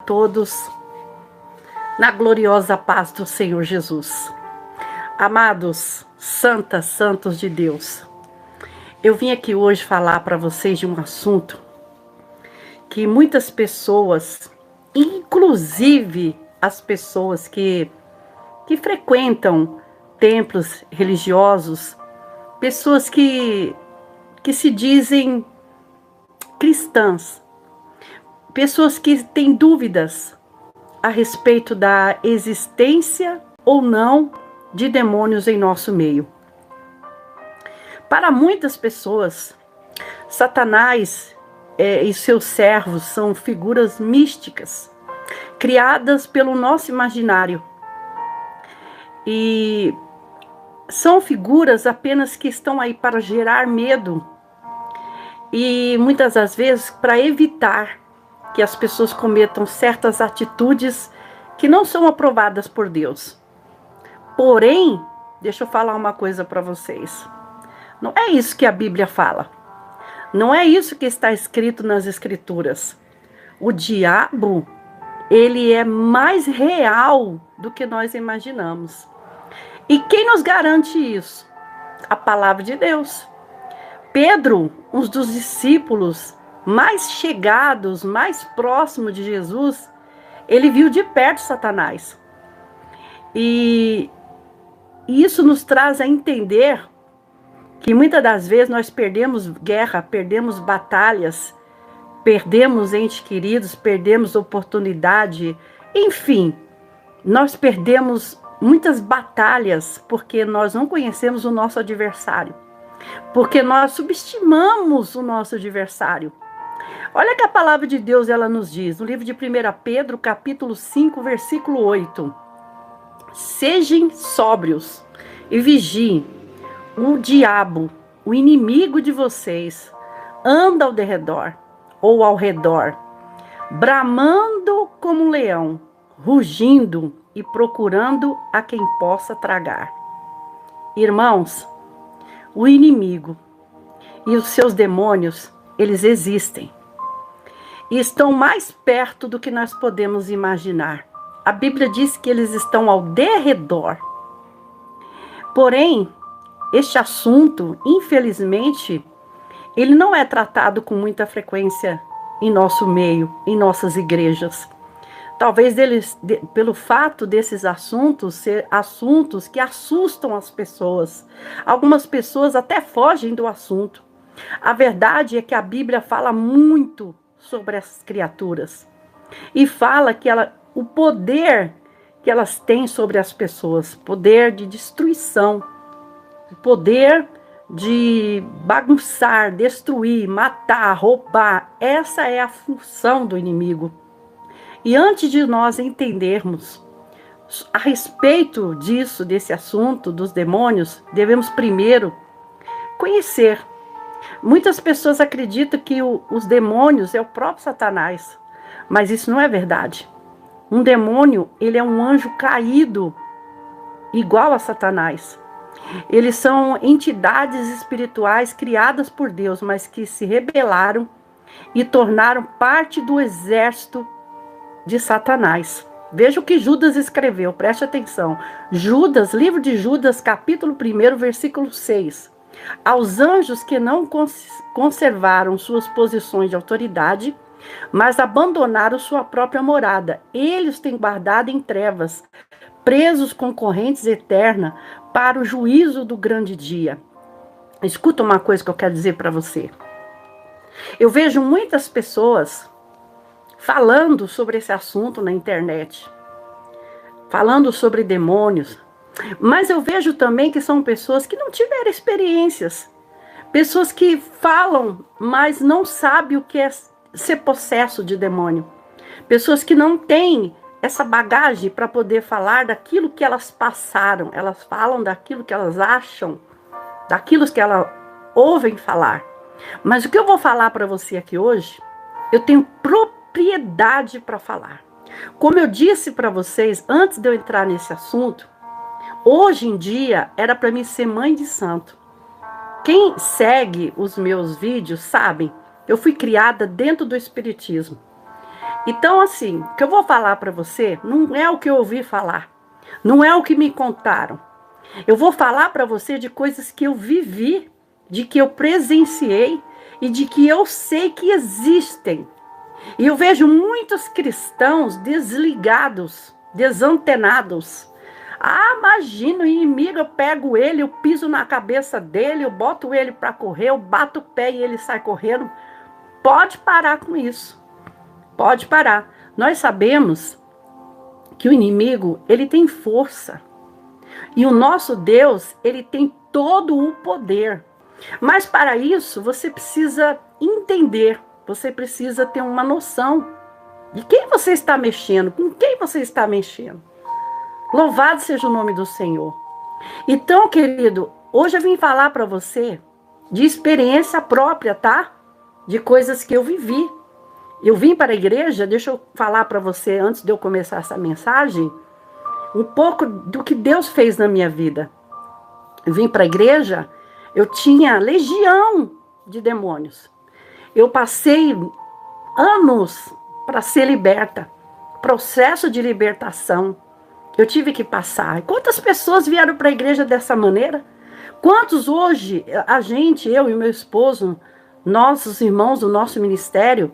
Todos na gloriosa paz do Senhor Jesus. Amados, santas, santos de Deus, eu vim aqui hoje falar para vocês de um assunto que muitas pessoas, inclusive as pessoas que frequentam templos religiosos, pessoas que se dizem cristãs, pessoas que têm dúvidas a respeito da existência ou não de demônios em nosso meio. Para muitas pessoas, Satanás e seus servos são figuras místicas, criadas pelo nosso imaginário. E são figuras apenas que estão aí para gerar medo e muitas das vezes para evitar que as pessoas cometam certas atitudes que não são aprovadas por Deus. Porém, deixa eu falar uma coisa para vocês. Não é isso que a Bíblia fala. Não é isso que está escrito nas Escrituras. O diabo, ele é mais real do que nós imaginamos. E quem nos garante isso? A palavra de Deus. Pedro, um dos discípulos mais chegados, mais próximos de Jesus, ele viu de perto Satanás. E isso nos traz a entender que muitas das vezes nós perdemos guerra, perdemos batalhas, perdemos entes queridos, perdemos oportunidade, enfim, nós perdemos muitas batalhas porque nós não conhecemos o nosso adversário, porque nós subestimamos o nosso adversário. Olha que a palavra de Deus ela nos diz, no livro de 1 Pedro, capítulo 5, versículo 8. Sejam sóbrios e vigiem. O diabo, o inimigo de vocês, anda ao derredor, ou ao redor, bramando como um leão, rugindo e procurando a quem possa tragar. Irmãos, o inimigo e os seus demônios, eles existem. E estão mais perto do que nós podemos imaginar. A Bíblia diz que eles estão ao derredor. Porém, este assunto, infelizmente, ele não é tratado com muita frequência em nosso meio, em nossas igrejas. Talvez pelo fato desses assuntos ser assuntos que assustam as pessoas. Algumas pessoas até fogem do assunto. A verdade é que a Bíblia fala muito sobre essas criaturas. E fala que o poder que elas têm sobre as pessoas, poder de destruição, poder de bagunçar, destruir, matar, roubar. Essa é a função do inimigo. E antes de nós entendermos a respeito disso, desse assunto, dos demônios, devemos primeiro conhecer. Muitas pessoas acreditam que os demônios é o próprio Satanás, mas isso não é verdade. Um demônio, ele é um anjo caído, igual a Satanás. Eles são entidades espirituais criadas por Deus, mas que se rebelaram e tornaram parte do exército de Satanás. Veja o que Judas escreveu, preste atenção. Judas, livro de Judas, capítulo 1, versículo 6. Aos anjos que não conservaram suas posições de autoridade, mas abandonaram sua própria morada, eles têm guardado em trevas, presos com correntes eternas para o juízo do grande dia. Escuta uma coisa que eu quero dizer para você. Eu vejo muitas pessoas falando sobre esse assunto na internet, falando sobre demônios, mas eu vejo também que são pessoas que não tiveram experiências, pessoas que falam, mas não sabem o que é ser possesso de demônio, pessoas que não têm essa bagagem para poder falar daquilo que elas passaram, elas falam daquilo que elas acham, daquilo que elas ouvem falar. Mas o que eu vou falar para você aqui hoje, eu tenho propriedade para falar. Como eu disse para vocês, antes de eu entrar nesse assunto, hoje em dia era para mim ser mãe de santo. Quem segue os meus vídeos sabem, eu fui criada dentro do espiritismo. Então, assim, o que eu vou falar para você não é o que eu ouvi falar, não é o que me contaram. Eu vou falar para você de coisas que eu vivi, de que eu presenciei e de que eu sei que existem. E eu vejo muitos cristãos desligados, desantenados. Ah, imagina o inimigo, eu pego ele, eu piso na cabeça dele, eu boto ele para correr, eu bato o pé e ele sai correndo. Pode parar com isso. Pode parar. Nós sabemos que o inimigo, ele tem força. E o nosso Deus, ele tem todo o poder. Mas para isso, você precisa entender, você precisa ter uma noção de quem você está mexendo, com quem você está mexendo. Louvado seja o nome do Senhor. Então, querido, hoje eu vim falar para você de experiência própria, tá? De coisas que eu vivi. Eu vim para a igreja, deixa eu falar para você, antes de eu começar essa mensagem, um pouco do que Deus fez na minha vida. Eu vim para a igreja, eu tinha legião de demônios. Eu passei anos para ser liberta, processo de libertação. Eu tive que passar. Quantas pessoas vieram para a igreja dessa maneira? Quantos hoje, a gente, eu e meu esposo, nossos irmãos do nosso ministério,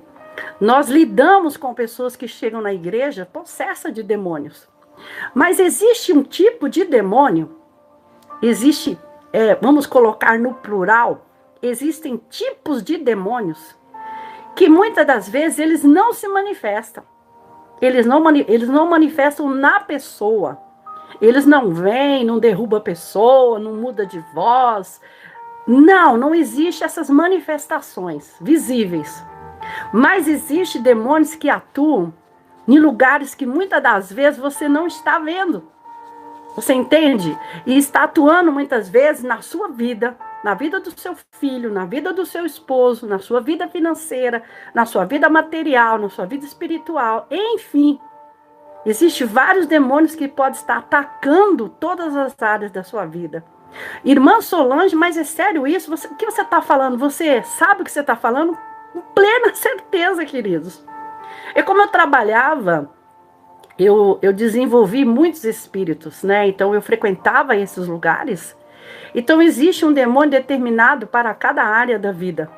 nós lidamos com pessoas que chegam na igreja possessas de demônios. Mas existe um tipo de demônio, existe, vamos colocar no plural, existem tipos de demônios que muitas das vezes eles não se manifestam. Eles não manifestam na pessoa. Eles não vêm, não derrubam a pessoa, não muda de voz. Não existe essas manifestações visíveis. Mas existem demônios que atuam em lugares que muitas das vezes você não está vendo. Você entende? E está atuando muitas vezes na sua vida, na vida do seu filho, na vida do seu esposo, na sua vida financeira, na sua vida material, na sua vida espiritual, enfim. Existem vários demônios que podem estar atacando todas as áreas da sua vida. Irmã Solange, mas é sério isso? O que você está falando? Você sabe o que você está falando? Com plena certeza, queridos. E como eu trabalhava, eu desenvolvi muitos espíritos, né? Então eu frequentava esses lugares. Então existe um demônio determinado para cada área da vida.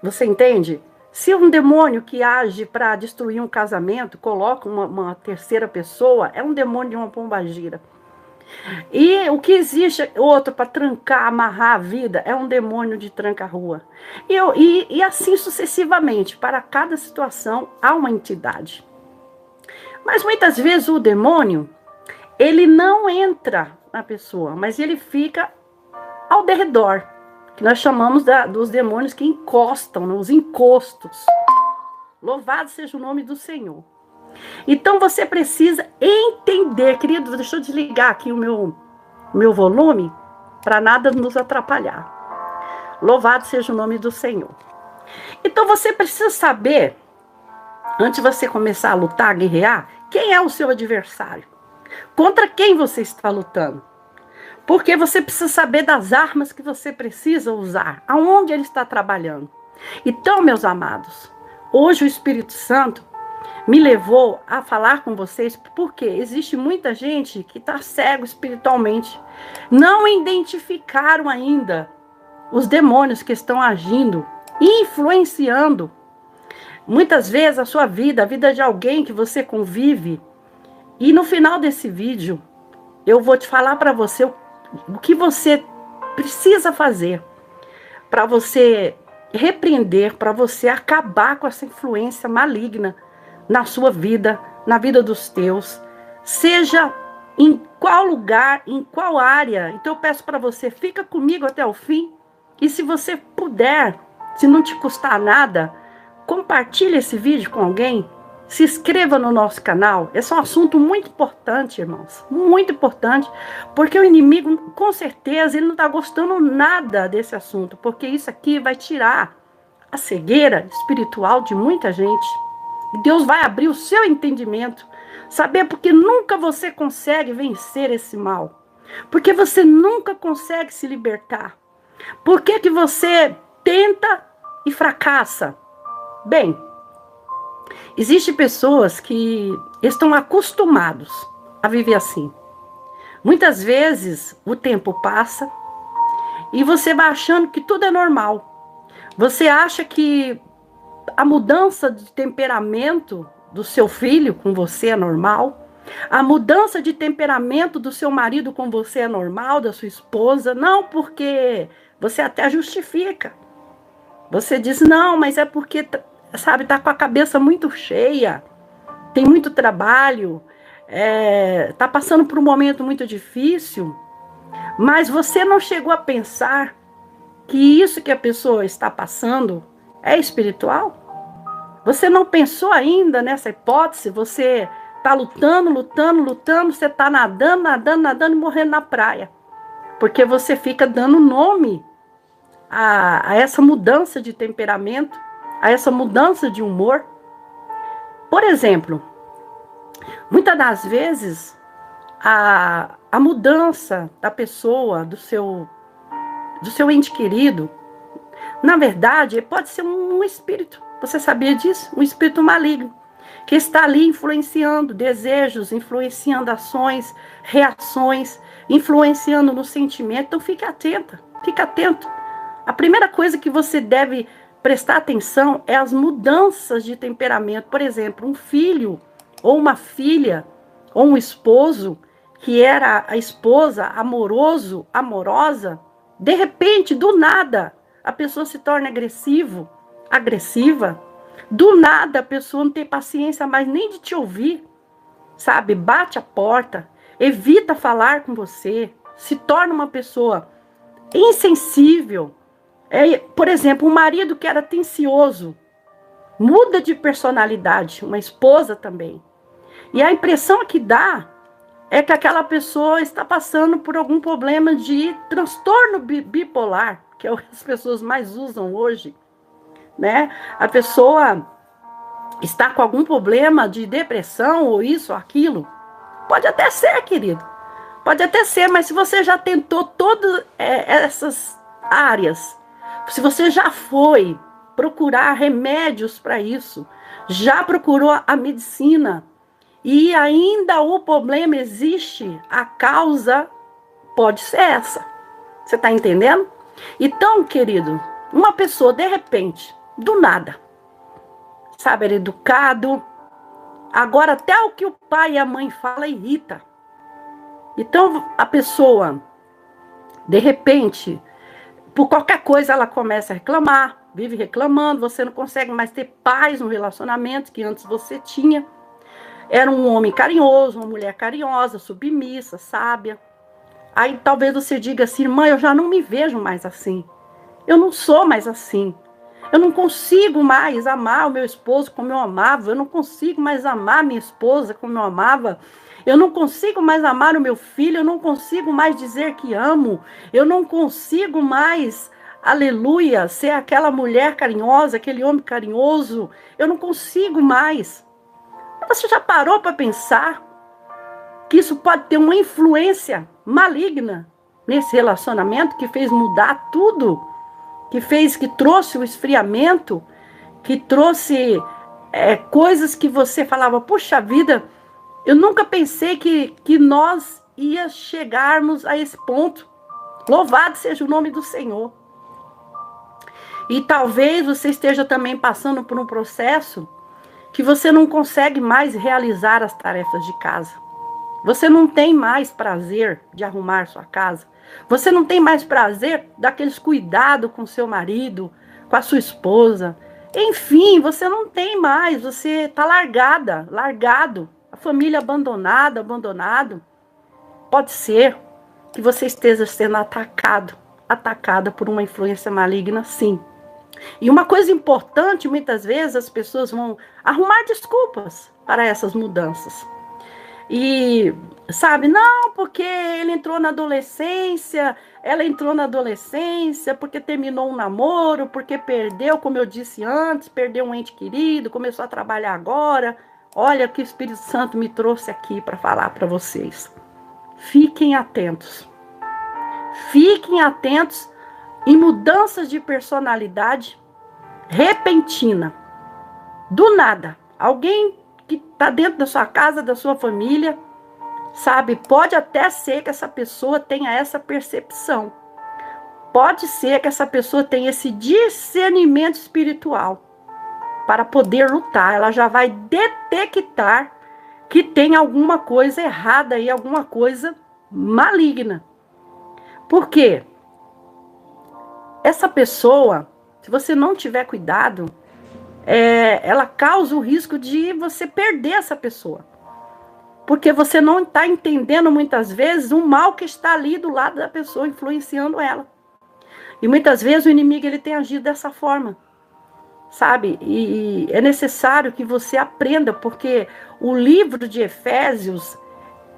Você entende? Se um demônio que age para destruir um casamento, coloca uma terceira pessoa, é um demônio de uma pombagira. E o que existe outro para trancar, amarrar a vida, é um demônio de tranca-rua. E assim sucessivamente, para cada situação há uma entidade. Mas muitas vezes o demônio, ele não entra na pessoa, mas ele fica ao derredor, que nós chamamos dos demônios que encostam, os encostos. Louvado seja o nome do Senhor. Então você precisa entender, querido, deixa eu desligar aqui o meu volume, para nada nos atrapalhar. Louvado seja o nome do Senhor. Então você precisa saber, antes de você começar a lutar, a guerrear, quem é o seu adversário. Contra quem você está lutando. Porque você precisa saber das armas que você precisa usar, aonde ele está trabalhando. Então, meus amados, hoje o Espírito Santo me levou a falar com vocês, porque existe muita gente que está cego espiritualmente. Não identificaram ainda os demônios que estão agindo, influenciando. Muitas vezes a sua vida, a vida de alguém que você convive. E no final desse vídeo, eu vou te falar para você o que você precisa fazer para você repreender, para você acabar com essa influência maligna na sua vida, na vida dos teus, seja em qual lugar, em qual área. Então eu peço para você, fica comigo até o fim, e se você puder, se não te custar nada, compartilhe esse vídeo com alguém, se inscreva no nosso canal. Esse é um assunto muito importante, irmãos, muito importante, porque o inimigo, com certeza, ele não está gostando nada desse assunto, porque isso aqui vai tirar a cegueira espiritual de muita gente. E Deus vai abrir o seu entendimento. Saber porque nunca você consegue vencer esse mal. Porque você nunca consegue se libertar. Por que você tenta e fracassa? Bem, Existem pessoas que estão acostumados a viver assim. Muitas vezes o tempo passa e você vai achando que tudo é normal. Você acha que a mudança de temperamento do seu filho com você é normal. A mudança de temperamento do seu marido com você é normal, da sua esposa. Não, porque você até justifica. Você diz, não, mas é porque, sabe, tá com a cabeça muito cheia, tem muito trabalho, tá passando por um momento muito difícil, mas você não chegou a pensar que isso que a pessoa está passando é espiritual? Você não pensou ainda nessa hipótese? Você está lutando, você está nadando e morrendo na praia. Porque você fica dando nome a essa mudança de temperamento, a essa mudança de humor. Por exemplo, muitas das vezes, a mudança da pessoa, do seu ente querido, na verdade, pode ser um espírito. Você sabia disso? Um espírito maligno, que está ali influenciando desejos, influenciando ações, reações, influenciando no sentimento. Então, fique atenta, fique atento. A primeira coisa que você deve prestar atenção é as mudanças de temperamento. Por exemplo, um filho ou uma filha ou um esposo que era a esposa amoroso, amorosa, de repente, do nada, a pessoa se torna agressiva. Do nada, a pessoa não tem paciência mais nem de te ouvir, sabe? Bate a porta, evita falar com você, se torna uma pessoa insensível. Por exemplo, um marido que era atencioso, muda de personalidade, uma esposa também. E a impressão que dá é que aquela pessoa está passando por algum problema de transtorno bipolar, que é o que as pessoas mais usam hoje, né? A pessoa está com algum problema de depressão ou isso ou aquilo. Pode até ser, querido. Pode até ser, mas se você já tentou todas essas áreas, se você já foi procurar remédios para isso, já procurou a medicina e ainda o problema existe, a causa pode ser essa. Você está entendendo? Então, querido, uma pessoa, de repente, do nada, sabe, era educado, agora até o que o pai e a mãe falam irrita. Então, a pessoa, de repente, por qualquer coisa ela começa a reclamar, vive reclamando, você não consegue mais ter paz no relacionamento que antes você tinha. Era um homem carinhoso, uma mulher carinhosa, submissa, sábia. Aí talvez você diga assim, irmã, eu já não me vejo mais assim. Eu não sou mais assim. Eu não consigo mais amar o meu esposo como eu amava. Eu não consigo mais amar minha esposa como eu amava. Eu não consigo mais amar o meu filho. Eu não consigo mais dizer que amo. Eu não consigo mais, aleluia, ser aquela mulher carinhosa, aquele homem carinhoso. Eu não consigo mais. Você já parou para pensar que isso pode ter uma influência maligna nesse relacionamento que fez mudar tudo? Que trouxe o esfriamento, que trouxe coisas que você falava, puxa vida, eu nunca pensei que nós ia chegarmos a esse ponto. Louvado seja o nome do Senhor. E talvez você esteja também passando por um processo que você não consegue mais realizar as tarefas de casa. Você não tem mais prazer de arrumar sua casa. Você não tem mais prazer daqueles cuidados com seu marido, com a sua esposa. Enfim, você não tem mais, você está largado. A família abandonado. Pode ser que você esteja sendo atacada por uma influência maligna, sim. E uma coisa importante, muitas vezes as pessoas vão arrumar desculpas para essas mudanças. E, sabe, não, porque ele entrou na adolescência, ela entrou na adolescência, porque terminou um namoro, porque perdeu, como eu disse antes, perdeu um ente querido, começou a trabalhar agora. Olha o que o Espírito Santo me trouxe aqui para falar para vocês. Fiquem atentos. Fiquem atentos em mudanças de personalidade repentina. Do nada, alguém que está dentro da sua casa, da sua família, sabe? Pode até ser que essa pessoa tenha essa percepção. Pode ser que essa pessoa tenha esse discernimento espiritual para poder lutar. Ela já vai detectar que tem alguma coisa errada aí, alguma coisa maligna. Por quê? Essa pessoa, se você não tiver cuidado, ela causa o risco de você perder essa pessoa. Porque você não está entendendo muitas vezes o mal que está ali do lado da pessoa, influenciando ela. E muitas vezes o inimigo ele tem agido dessa forma, sabe? E é necessário que você aprenda, porque o livro de Efésios,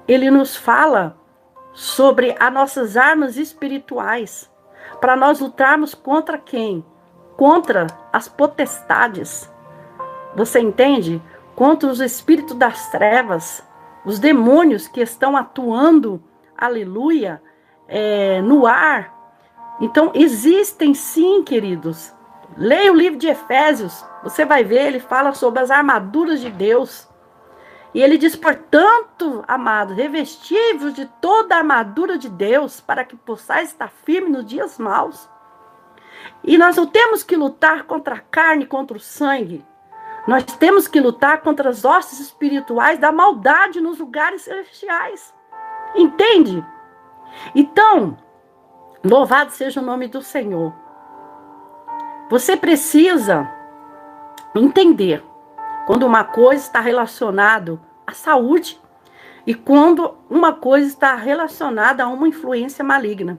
ele nos fala sobre as nossas armas espirituais, para nós lutarmos contra quem? Contra as potestades. Você entende? Contra os espíritos das trevas, os demônios que estão atuando, aleluia, no ar. Então, existem sim, queridos. Leia o livro de Efésios, você vai ver, ele fala sobre as armaduras de Deus. E ele diz, portanto, amados, revestivos de toda a armadura de Deus, para que possais estar firme nos dias maus. E nós não temos que lutar contra a carne, contra o sangue. Nós temos que lutar contra as hostes espirituais da maldade nos lugares celestiais. Entende? Então, louvado seja o nome do Senhor. Você precisa entender quando uma coisa está relacionada à saúde e quando uma coisa está relacionada a uma influência maligna.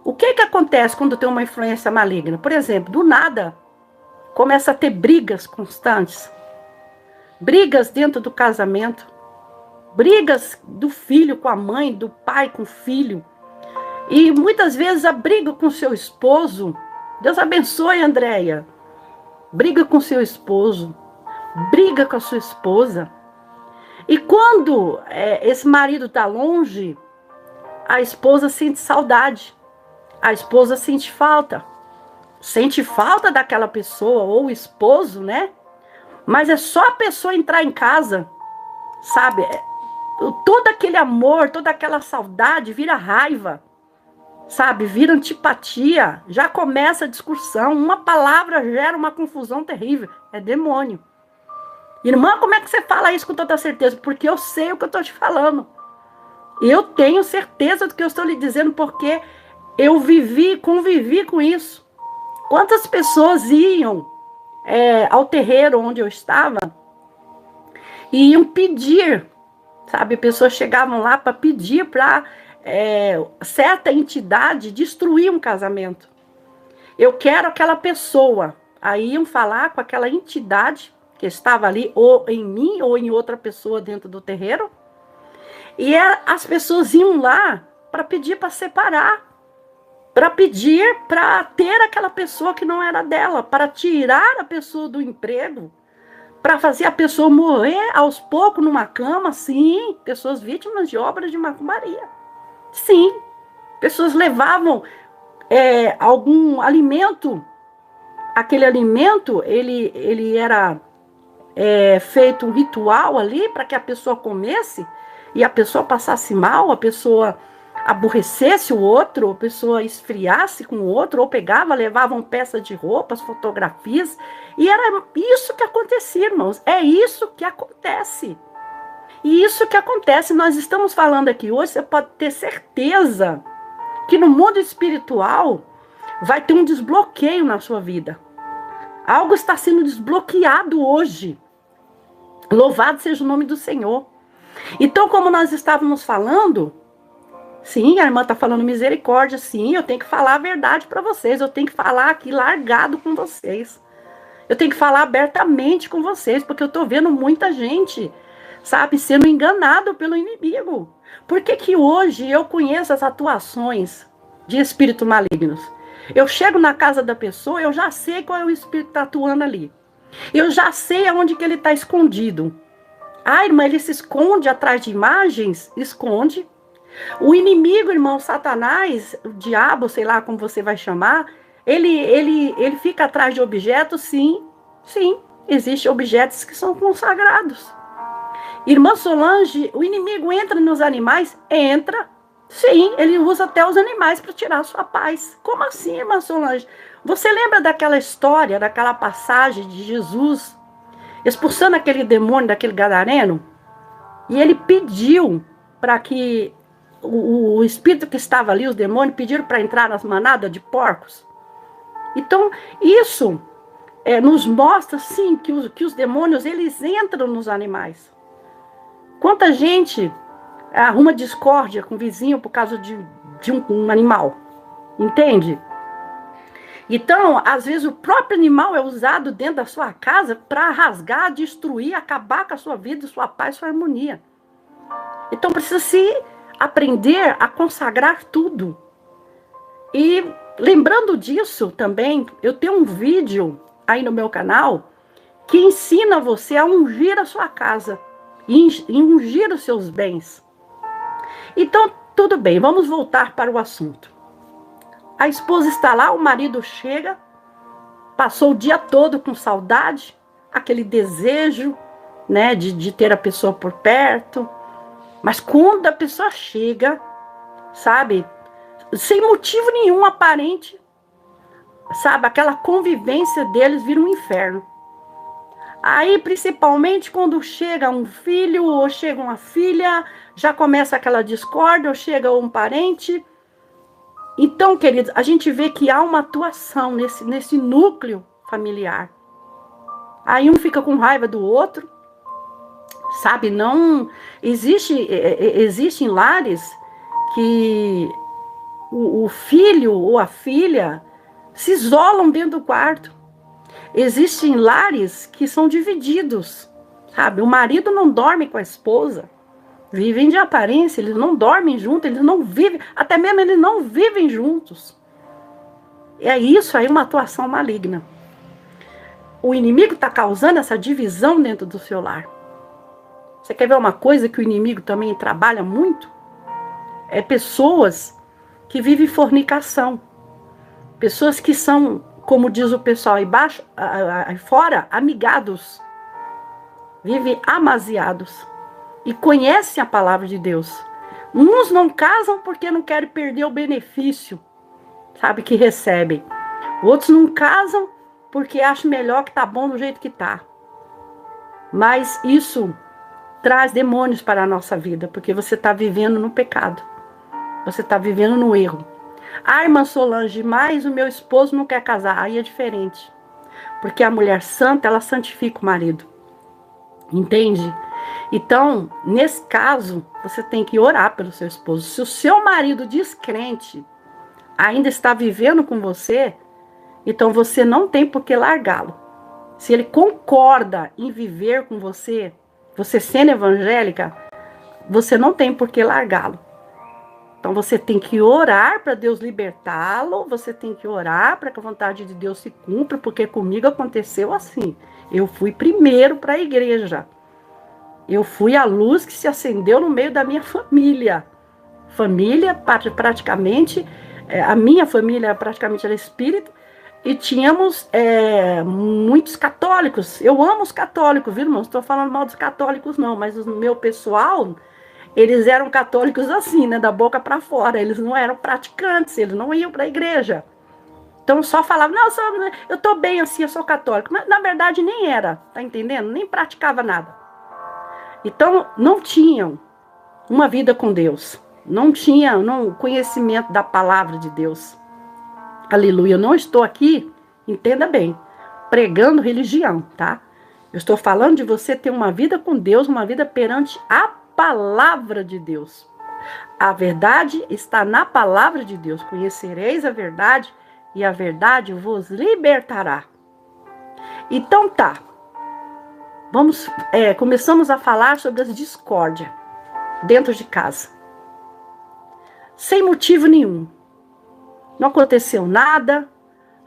O que acontece quando tem uma influência maligna? Por exemplo, do nada, começa a ter brigas constantes. Brigas dentro do casamento. Brigas do filho com a mãe, do pai com o filho. E muitas vezes a briga com seu esposo. Deus abençoe, Andréia. Briga com seu esposo. Briga com a sua esposa. E quando esse marido está longe, a esposa sente saudade. A esposa sente falta. Sente falta daquela pessoa, ou o esposo, né? Mas é só a pessoa entrar em casa, sabe? Todo aquele amor, toda aquela saudade vira raiva, sabe? Vira antipatia, já começa a discussão. Uma palavra gera uma confusão terrível. É demônio. Irmã, como é que você fala isso com toda certeza? Porque eu sei o que eu estou te falando. Eu tenho certeza do que eu estou lhe dizendo, porque eu convivi com isso. Quantas pessoas iam ao terreiro onde eu estava e iam pedir, sabe? Pessoas chegavam lá para pedir para certa entidade destruir um casamento. Eu quero aquela pessoa. Aí iam falar com aquela entidade que estava ali, ou em mim, ou em outra pessoa dentro do terreiro. E as pessoas iam lá para pedir para separar. Para pedir para ter aquela pessoa que não era dela, para tirar a pessoa do emprego, para fazer a pessoa morrer aos poucos numa cama, sim, pessoas vítimas de obras de macumbaria. Sim, pessoas levavam algum alimento, aquele alimento, ele era feito um ritual ali para que a pessoa comesse e a pessoa passasse mal, a pessoa aborrecesse o outro, a pessoa esfriasse com o outro, ou pegava, levavam peças de roupas, fotografias, e era isso que acontecia, irmãos, é isso que acontece. E isso que acontece, nós estamos falando aqui hoje, você pode ter certeza que no mundo espiritual vai ter um desbloqueio na sua vida. Algo está sendo desbloqueado hoje. Louvado seja o nome do Senhor. Então, como nós estávamos falando, sim, a irmã está falando misericórdia, sim, eu tenho que falar a verdade para vocês, eu tenho que falar aqui largado com vocês. Eu tenho que falar abertamente com vocês, porque eu estou vendo muita gente, sabe, sendo enganado pelo inimigo. Por que hoje eu conheço as atuações de espíritos malignos? Eu chego na casa da pessoa, eu já sei qual é o espírito que está atuando ali. Eu já sei aonde que ele está escondido. Ah, irmã, ele se esconde atrás de imagens? Esconde. O inimigo, irmão, Satanás, o diabo, sei lá como você vai chamar, ele fica atrás de objetos? Sim, sim, Existem objetos que são consagrados. Irmã Solange, o inimigo entra nos animais? Entra. Sim, ele usa até os animais para tirar a sua paz. Como assim, irmã Solange? Você lembra daquela história, daquela passagem de Jesus expulsando aquele demônio daquele gadareno? E ele pediu para que o espírito que estava ali, os demônios, pediram para entrar nas manadas de porcos. Então, isso nos mostra, sim, que os demônios, eles entram nos animais. Quanta gente arruma discórdia com o vizinho por causa de um animal, entende? Então, às vezes, o próprio animal é usado dentro da sua casa para rasgar, destruir, acabar com a sua vida, sua paz, sua harmonia. Então, precisa se aprender a consagrar tudo. E lembrando disso também, eu tenho um vídeo aí no meu canal que ensina você a ungir a sua casa e ungir os seus bens. Então, tudo bem, vamos voltar para o assunto. A esposa está lá, o marido chega, passou o dia todo com saudade, aquele desejo, né, de ter a pessoa por perto. Mas quando a pessoa chega, sabe, sem motivo nenhum aparente, sabe, aquela convivência deles vira um inferno. Aí, principalmente, quando chega um filho ou chega uma filha, já começa aquela discórdia, ou chega um parente. Então, queridos, a gente vê que há uma atuação nesse núcleo familiar. Aí um fica com raiva do outro, sabe? Não existem lares que o filho ou a filha se isolam dentro do quarto. Existem lares que são divididos, sabe? O marido não dorme com a esposa. Vivem de aparência, eles não dormem juntos, eles não vivem, até mesmo eles não vivem juntos. É isso aí, uma atuação maligna. O inimigo está causando essa divisão dentro do seu lar. Você quer ver uma coisa que o inimigo também trabalha muito? É pessoas que vivem fornicação. Pessoas que são, como diz o pessoal aí baixo, aí fora, amigados. Vivem amaziados. E conhecem a palavra de Deus. Uns não casam porque não querem perder o benefício, sabe, que recebem. Outros não casam porque acham melhor que tá bom do jeito que tá. Mas isso traz demônios para a nossa vida, porque você está vivendo no pecado. Você está vivendo no erro. Ah, irmã Solange, mas o meu esposo não quer casar. Aí é diferente. Porque a mulher santa, ela santifica o marido. Entende? Então, nesse caso, você tem que orar pelo seu esposo. Se o seu marido descrente ainda está vivendo com você, então você não tem por que largá-lo. Se ele concorda em viver com você, você sendo evangélica, você não tem por que largá-lo. Então você tem que orar para Deus libertá-lo, você tem que orar para que a vontade de Deus se cumpra, porque comigo aconteceu assim. Eu fui primeiro para a igreja. Eu fui a luz que se acendeu no meio da minha família. Família, praticamente, a minha família praticamente era espírita, e tínhamos muitos católicos. Eu amo os católicos, viu, irmão? Não estou falando mal dos católicos, não, mas o meu pessoal, eles eram católicos assim, né, da boca para fora. Eles não eram praticantes, eles não iam para a igreja. Então só falavam, não, eu estou bem assim, eu sou católico. Mas na verdade nem era, tá entendendo? Nem praticava nada. Então, não tinham uma vida com Deus. Não tinham conhecimento da palavra de Deus. Aleluia. Eu não estou aqui, entenda bem, pregando religião, tá? Eu estou falando de você ter uma vida com Deus, uma vida perante a palavra de Deus. A verdade está na palavra de Deus. Conhecereis a verdade e a verdade vos libertará. Então tá. Começamos a falar sobre as discórdias dentro de casa. Sem motivo nenhum. Não aconteceu nada,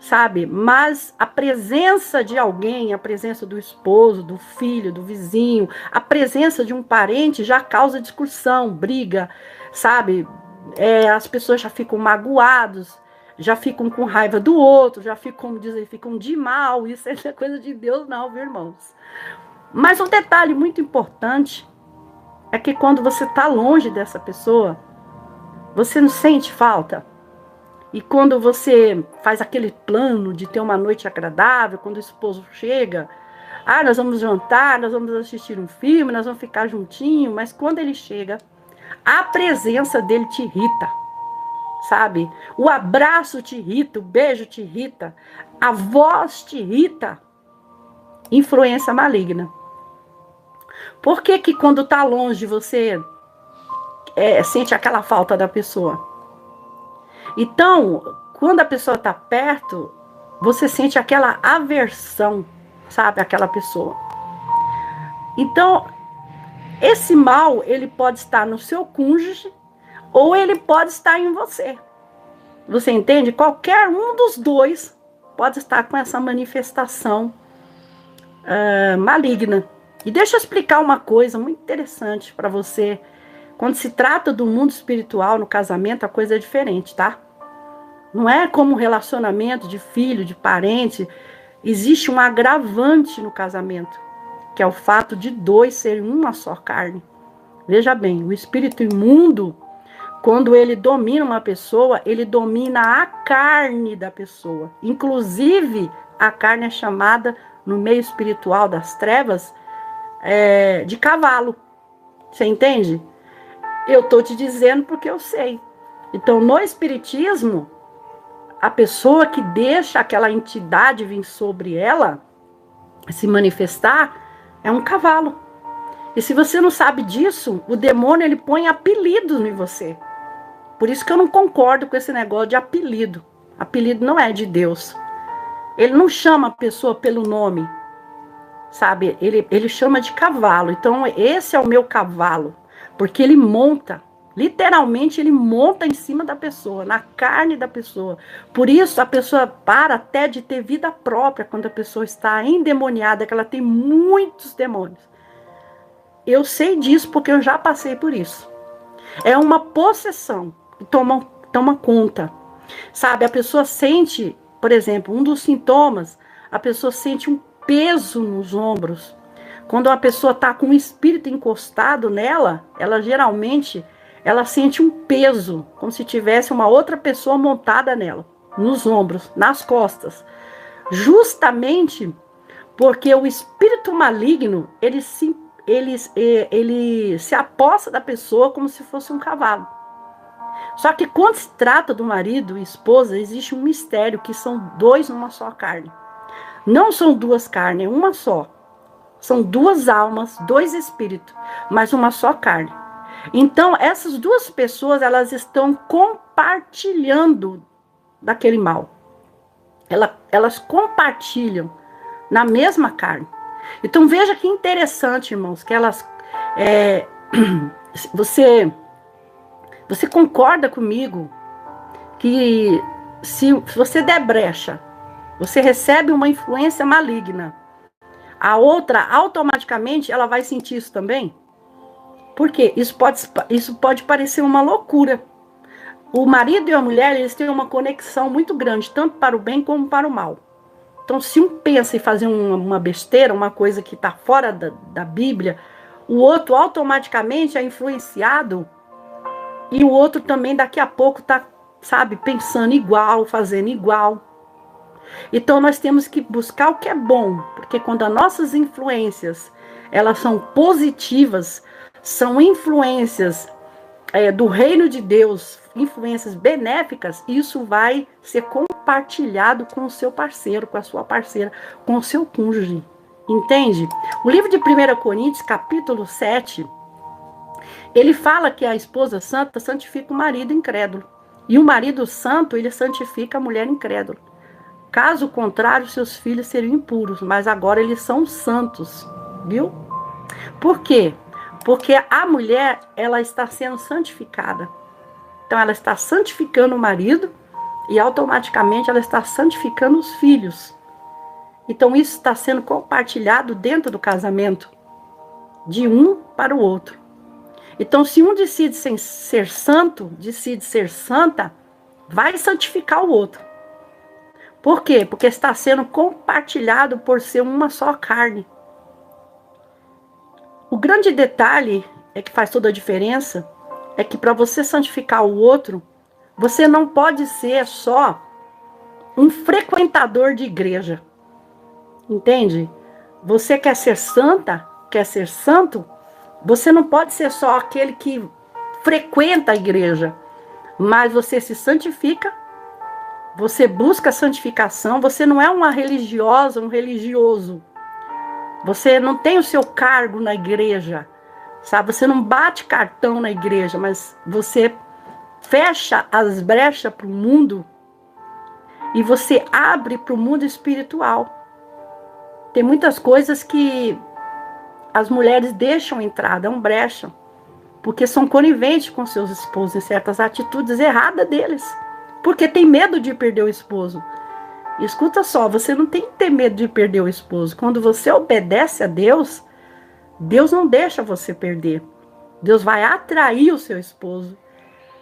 sabe? Mas a presença de alguém, a presença do esposo, do filho, do vizinho, a presença de um parente já causa discussão, briga, sabe? As pessoas já ficam magoadas, já ficam com raiva do outro, já ficam, como dizem, ficam de mal. Isso é coisa de Deus não, viu, irmãos? Mas um detalhe muito importante é que quando você está longe dessa pessoa, você não sente falta. E quando você faz aquele plano de ter uma noite agradável, quando o esposo chega, nós vamos jantar, nós vamos assistir um filme, nós vamos ficar juntinho, mas quando ele chega, a presença dele te irrita, sabe? O abraço te irrita, o beijo te irrita, a voz te irrita. Influência maligna. Por que que quando tá longe você sente aquela falta da pessoa? Então, quando a pessoa está perto, você sente aquela aversão, sabe, àquela pessoa. Então, esse mal, ele pode estar no seu cônjuge ou ele pode estar em você. Você entende? Qualquer um dos dois pode estar com essa manifestação maligna. E deixa eu explicar uma coisa muito interessante para você. Quando se trata do mundo espiritual, no casamento, a coisa é diferente, tá? Não é como relacionamento de filho, de parente. Existe um agravante no casamento, que é o fato de dois serem uma só carne. Veja bem, o espírito imundo, quando ele domina uma pessoa, ele domina a carne da pessoa. Inclusive, a carne é chamada, no meio espiritual das trevas, de cavalo. Você entende? Eu estou te dizendo porque eu sei. Então, no espiritismo, a pessoa que deixa aquela entidade vir sobre ela, se manifestar, é um cavalo. E se você não sabe disso, o demônio ele põe apelidos em você. Por isso que eu não concordo com esse negócio de apelido. Apelido não é de Deus. Ele não chama a pessoa pelo nome, sabe? Ele chama de cavalo. Então, esse é o meu cavalo. Porque ele monta, literalmente ele monta em cima da pessoa, na carne da pessoa. Por isso, a pessoa para até de ter vida própria quando a pessoa está endemoniada, que ela tem muitos demônios. Eu sei disso porque eu já passei por isso. É uma possessão que toma conta. Sabe, a pessoa sente, por exemplo, um dos sintomas, a pessoa sente um peso nos ombros. Quando uma pessoa está com um espírito encostado nela, ela geralmente sente um peso, como se tivesse uma outra pessoa montada nela, nos ombros, nas costas. Justamente porque o espírito maligno, ele se apossa da pessoa como se fosse um cavalo. Só que quando se trata do marido e esposa, existe um mistério que são dois numa só carne. Não são duas carnes, é uma só. São duas almas, dois espíritos, mas uma só carne. Então, essas duas pessoas, elas estão compartilhando daquele mal. Elas compartilham na mesma carne. Então, veja que interessante, irmãos, que elas... Você concorda comigo que se você der brecha, você recebe uma influência maligna, a outra, automaticamente, ela vai sentir isso também? Por quê? Isso pode parecer uma loucura. O marido e a mulher, eles têm uma conexão muito grande, tanto para o bem como para o mal. Então, se um pensa em fazer uma besteira, uma coisa que está fora da Bíblia, o outro automaticamente é influenciado e o outro também daqui a pouco está, sabe, pensando igual, fazendo igual. Então, nós temos que buscar o que é bom, porque quando as nossas influências, elas são positivas, são influências do reino de Deus, influências benéficas, isso vai ser compartilhado com o seu parceiro, com a sua parceira, com o seu cônjuge. Entende? O livro de 1 Coríntios, capítulo 7, ele fala que a esposa santa santifica o marido incrédulo. E o marido santo, ele santifica a mulher incrédula. Caso contrário, seus filhos seriam impuros, mas agora eles são santos, viu? Por quê? Porque a mulher, ela está sendo santificada. Então, ela está santificando o marido e automaticamente ela está santificando os filhos. Então, isso está sendo compartilhado dentro do casamento, de um para o outro. Então, se um decide ser santo, decide ser santa, vai santificar o outro. Por quê? Porque está sendo compartilhado por ser uma só carne. O grande detalhe é que faz toda a diferença, é que para você santificar o outro, você não pode ser só um frequentador de igreja. Entende? Você quer ser santa, quer ser santo, você não pode ser só aquele que frequenta a igreja, mas você se santifica, você busca a santificação, você não é uma religiosa, um religioso. Você não tem o seu cargo na igreja, sabe? Você não bate cartão na igreja, mas você fecha as brechas para o mundo e você abre para o mundo espiritual. Tem muitas coisas que as mulheres deixam entrar, dão brecha, porque são coniventes com seus esposos em certas atitudes erradas deles, porque tem medo de perder o esposo. Escuta só, você não tem que ter medo de perder o esposo. Quando você obedece a Deus, Deus não deixa você perder. Deus vai atrair o seu esposo.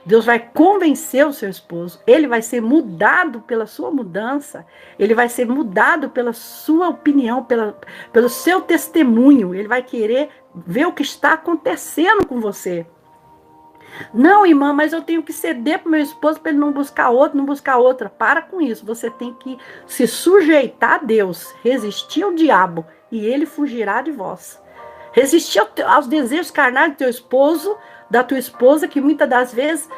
Deus vai convencer o seu esposo. Ele vai ser mudado pela sua mudança. Ele vai ser mudado pela sua opinião, pelo seu testemunho. Ele vai querer ver o que está acontecendo com você. Não, irmã, mas eu tenho que ceder para o meu esposo para ele não buscar outro, não buscar outra. Para com isso. Você tem que se sujeitar a Deus, resistir ao diabo e ele fugirá de vós. Resistir aos desejos carnais do teu esposo, da tua esposa, que muitas das vezes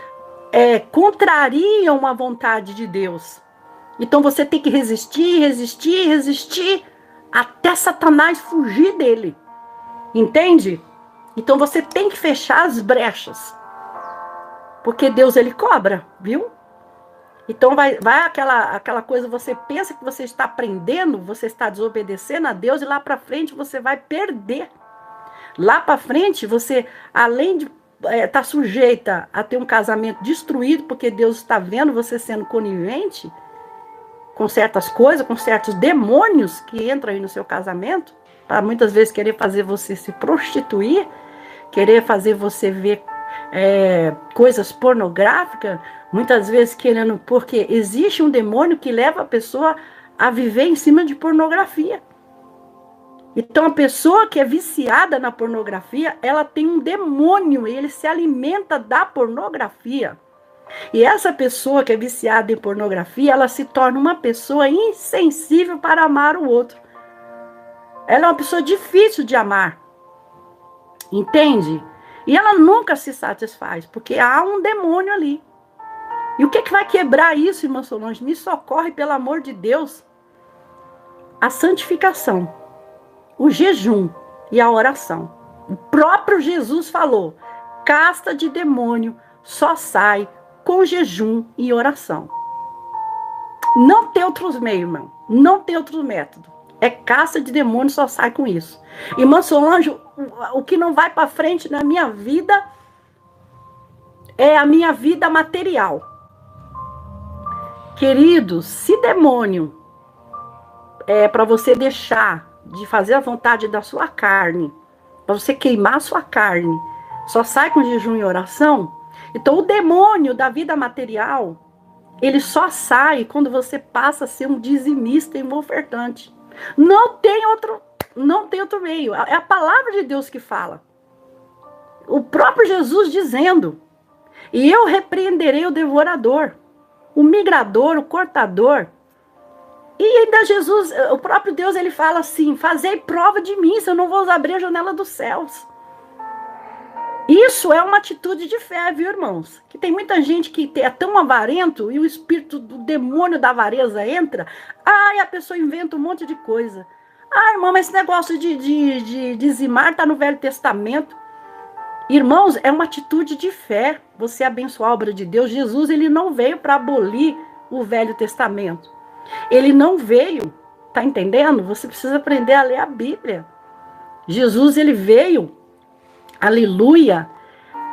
contrariam a vontade de Deus. Então você tem que resistir, resistir, resistir, até Satanás fugir dele. Entende? Então você tem que fechar as brechas. Porque Deus, ele cobra, viu? Então vai aquela coisa, você pensa que você está aprendendo, você está desobedecendo a Deus, e lá para frente você vai perder. Lá para frente, você, além de estar sujeita a ter um casamento destruído, porque Deus está vendo você sendo conivente com certas coisas, com certos demônios que entram aí no seu casamento, para muitas vezes querer fazer você se prostituir, querer fazer você ver coisas pornográficas, muitas vezes querendo, porque existe um demônio que leva a pessoa a viver em cima de pornografia. Então, a pessoa que é viciada na pornografia, ela tem um demônio e ele se alimenta da pornografia. E essa pessoa que é viciada em pornografia, ela se torna uma pessoa insensível para amar o outro. Ela é uma pessoa difícil de amar. Entende? E ela nunca se satisfaz, porque há um demônio ali. E o que vai quebrar isso, irmã Solange? Me socorre, pelo amor de Deus. A santificação. O jejum e a oração. O próprio Jesus falou: casta de demônio só sai com jejum e oração. Não tem outros meios, irmão. Não tem outro método. É casta de demônio, só sai com isso. Irmã Solange, o que não vai para frente na minha vida é a minha vida material. Queridos, se demônio é para você deixar de fazer a vontade da sua carne, para você queimar a sua carne, só sai com jejum e oração. Então o demônio da vida material, ele só sai quando você passa a ser um dizimista e um ofertante. Não tem outro meio. É a palavra de Deus que fala. O próprio Jesus dizendo: e eu repreenderei o devorador, o migrador, o cortador. E ainda Jesus, o próprio Deus, ele fala assim: fazei prova de mim, se eu não vou abrir a janela dos céus. Isso é uma atitude de fé, viu, irmãos? Que tem muita gente que é tão avarento e o espírito do demônio da avareza entra. Ai, a pessoa inventa um monte de coisa. Ai, irmão, mas esse negócio de dizimar está no Velho Testamento. Irmãos, é uma atitude de fé. Você abençoar a obra de Deus. Jesus, ele não veio para abolir o Velho Testamento. Ele não veio, tá entendendo? Você precisa aprender a ler a Bíblia. Jesus, ele veio, aleluia,